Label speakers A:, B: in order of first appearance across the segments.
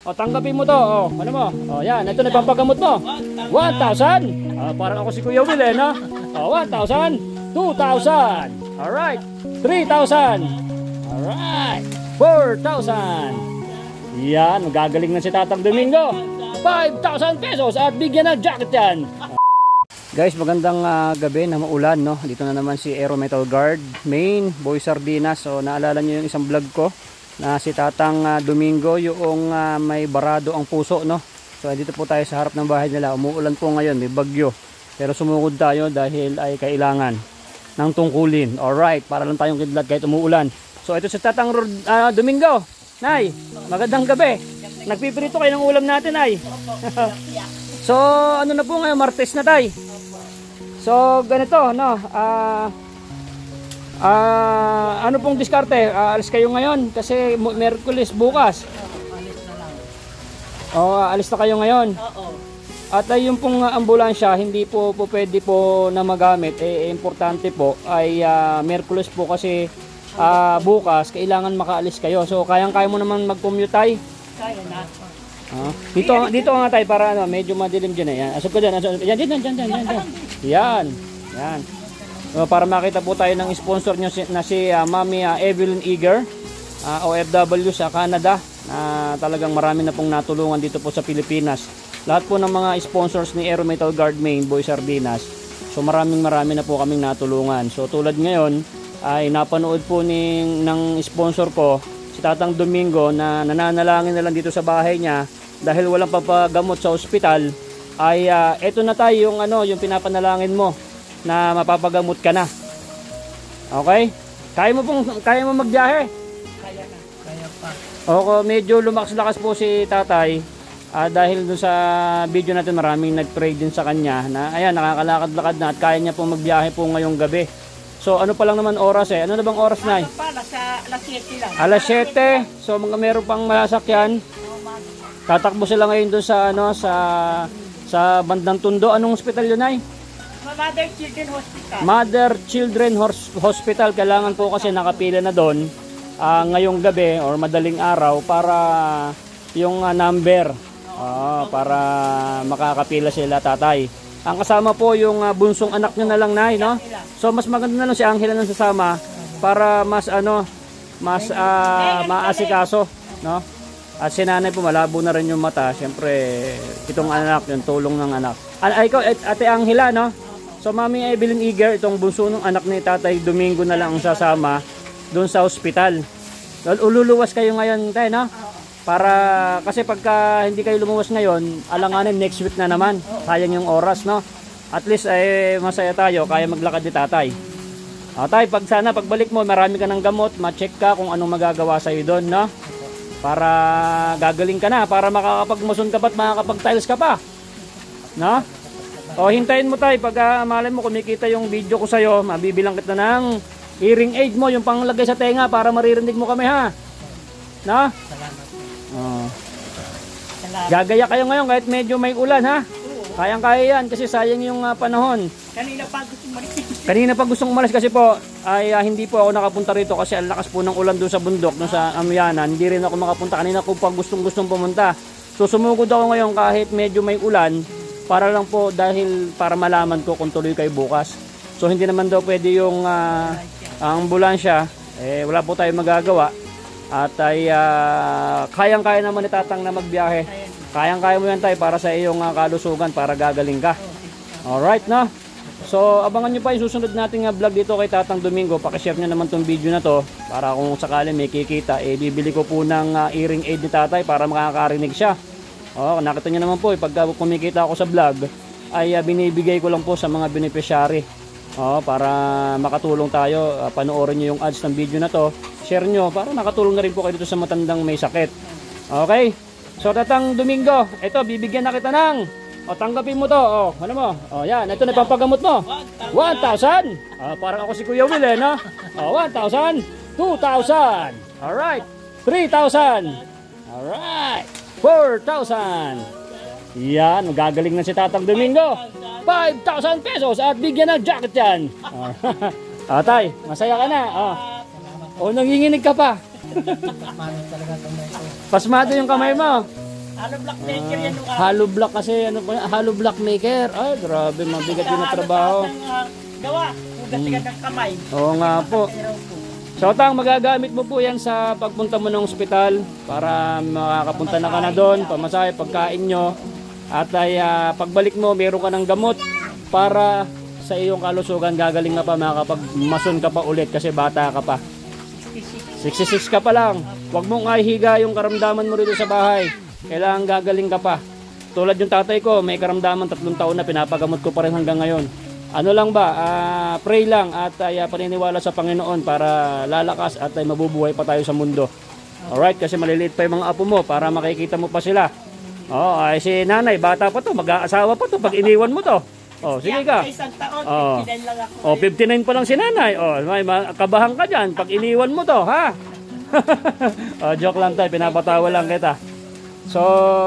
A: O, tanggapin mo to. O, ano mo? O, yan. Ito na pampagamot mo. 1,000. Parang ako si Kuya Will, eh, no? O, 1,000. 2,000. Alright. 3,000. Alright. 4,000. Yan. Magagaling na si Tatang Domingo. 5,000 pesos at bigyan ng jacket yan. Guys, magandang gabi na maulan, no? Dito na naman si Aero Metal Guard, Main, Boy Sardinas. So, naalala nyo yung isang vlog ko na si Tatang Domingo, yung may barado ang puso, no? So, dito po tayo sa harap ng bahay nila. Umuulan po ngayon, may bagyo. Pero sumukod tayo dahil ay kailangan ng tungkulin. Alright, para lang tayong kidlat kahit umuulan. So, ito si Tatang Domingo. Nay, magandang gabi. Nagpipirito kayo ng ulam natin, ay. So, ano na po ngayon, Martes na tayo. So, ganito, no? Ano pong diskarte? Alis kayo ngayon kasi Merkulis bukas. Alis na kayo ngayon. At yung pong ambulansya, hindi po pwede po na magamit. Importante po ay Merkulis po kasi bukas, kailangan makaalis kayo. So, kayang-kaya mo naman mag-commute tayo?
B: Kaya na.
A: Dito nga tayo para medyo madilim dyan. Yan. Asok ko dyan. Yan. Yan. Yan. Para makita po tayo ng sponsor nyo na si Mami Evelyn Eager, OFW sa Canada. Talagang marami na pong natulungan dito po sa Pilipinas. Lahat po ng mga sponsors ni Aero Metal Guard Main, Boy Sardinas. So marami na po kaming natulungan. So tulad ngayon ay napanood po ng sponsor ko, si Tatang Domingo, na nananalangin na lang dito sa bahay niya dahil walang papagamot sa ospital. Ay eto na tayo yung pinapanalangin mo na mapapagamot ka na. Okay? Kaya mo magbiyahe?
B: Kaya na. Kaya pa.
A: Medyo lumakas-lakas po si Tatay dahil doon sa video natin maraming nag-pray din sa kanya na ayan, nakakalakad-lakad na at kaya niya po magbiyahe po ngayong gabi. So ano pa lang naman oras eh. Ano na bang oras na?
B: Sa alas 7 lang.
A: Alas 7. So meron pang masakyan. Tatakbo sila ngayon doon sa bandang Tondo. Anong hospital yun ay?
B: Mother Children Hospital.
A: Mother Children Hospital. Kailangan po kasi nakapila na doon ngayong gabi or madaling araw para yung number para makakapila sila, Tatay. Ang kasama po yung bunsong anak niya na lang, Nay, no? So mas maganda na lang si Angela nang sasama para mas maasikaso, no? At si nanay po malabo na rin yung mata. Siyempre, itong anak, yung tulong ng anak. Ikaw, Ate Angela, no? So, Mami Evelyn Eager, itong bunso ng anak ni Tatay Domingo na lang ang sasama doon sa ospital. Ululuwas kayo ngayon, tayo, no? Para, kasi pagka hindi kayo lumuwas ngayon, alanganin next week na naman. Sayang yung oras, no? At least, masaya tayo, kaya maglakad ni Tatay. Tay, pagbalik mo, marami ka ng gamot, ma-check ka kung anong magagawa sa'yo doon, no? Para gagaling ka na, para makakapagmuson ka pa at makakapag-tiles ka pa, no? Hintayin mo tayo, pag malay mo kumikita yung video ko sa'yo, mabibilang kita ng hearing aid mo, yung panglagay sa tenga para maririnig mo kami, ha? No?
B: Salamat.
A: Gagaya kayo ngayon kahit medyo may ulan, ha? Kayang-kaya yan kasi sayang yung panahon. Kanina pa gustong umalis kasi po ay hindi po ako nakapunta rito kasi ang lakas po ng ulan doon sa bundok, doon sa Amyanan. Hindi rin ako makapunta. Kanina ko pa gustong pumunta. So sumugod ako ngayon kahit medyo may ulan para lang po dahil para malaman ko kung tuloy kayo bukas. So hindi naman daw pwede yung ang ambulansya. Wala po tayong magagawa. At ay kayang-kaya naman ni Tatang na magbiyahe. Kayang-kaya mo yan tayo para sa iyong kalusugan para gagaling ka. Alright, no? So, abangan nyo pa yung susunod nating vlog dito kay Tatang Domingo. Pakishare nyo naman tong video na to para kung sakali may kikita, bibili ko po ng hearing aid ni Tatay para makakarinig siya. Nakita nyo naman po, pagka kumikita ako sa vlog, ay binibigay ko lang po sa mga beneficiary. Para makatulong tayo. Panoorin nyo yung ads ng video na to. Share nyo para nakatulong na rin po kayo dito sa matandang may sakit. Okay? So, Tatang Domingo, ito, bibigyan na kita ng tanggapin mo to. Ano mo? Yan. Ito na pampagamot mo. 1,000. Parang ako si Kuya Will, no? 1,000. 2,000. Alright. 3,000. Alright. 4,000. Yan. Gagaling na si Tatang Domingo. 5,000 pesos at bigyan ng jacket yan. Tay, masaya ka na. Nanginginig ka pa. Pasmado yung kamay mo.
B: Hollow block maker yan nung
A: Hollow block kasi, ano po yan? Hollow block maker. Ay, grabe, mabigat yun na trabaho.
B: Gawa, ugat-igat ng kamay.
A: Oo nga po. So, Tang, magagamit mo po yan sa pagpunta mo ng ospital para makakapunta na ka na doon, pamasahe, pagkain nyo. At ay pagbalik mo, meron ka ng gamot para sa iyong kalusugan, gagaling ka pa, makakapagmason ka pa ulit kasi bata ka pa. 66 ka pa lang. Huwag mong higa yung karamdaman mo rito sa bahay. Kailangan gagaling ka pa. Tulad yung tatay ko, may karamdaman 3 taon na, pinapagamot ko pa rin hanggang ngayon. Ano lang ba, pray lang at paniniwala sa Panginoon para lalakas at mabubuhay pa tayo sa mundo. Alright, kasi maliliit pa yung mga apo mo para makikita mo pa sila. Oh, ay si nanay, bata pa to, mag-aasawa pa to pag iniwan mo to. Oh, sige ka.
B: Isang taon,
A: Oh.
B: 59 lang ako.
A: Oh, 59 pa lang si nanay. Oh, may kabahan ka dyan pag iniwan mo to, ha? Oh, joke lang tayo, pinapatawa lang kita. So,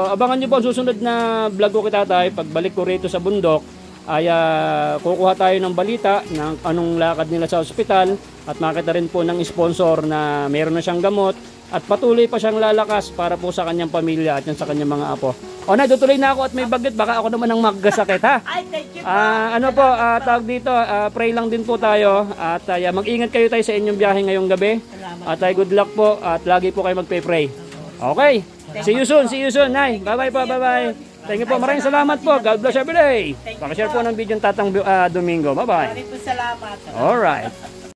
A: abangan nyo po ang susunod na vlog ko kita tayo. Pagbalik ko rito sa bundok, ay kukuha tayo ng balita ng anong lakad nila sa ospital at makita rin po ng sponsor na meron na siyang gamot at patuloy pa siyang lalakas para po sa kanyang pamilya at sa kanyang mga apo. O na, tutuloy na ako at may bagit, baka ako naman ang magkasakit, ha?
B: Ay, thank you.
A: Ano po, tawag dito, pray lang din po tayo at mag-ingat kayo tayo sa inyong biyahe ngayong gabi. At good luck po at lagi po kayo magpe-pray. Okay, see you soon, Nay. Bye-bye po, bye-bye. Thank you po, maraming salamat po. God bless every day. Pakishare po ng video ng Tatang Domingo. Bye-bye.
B: Maraming po salamat.
A: Alright.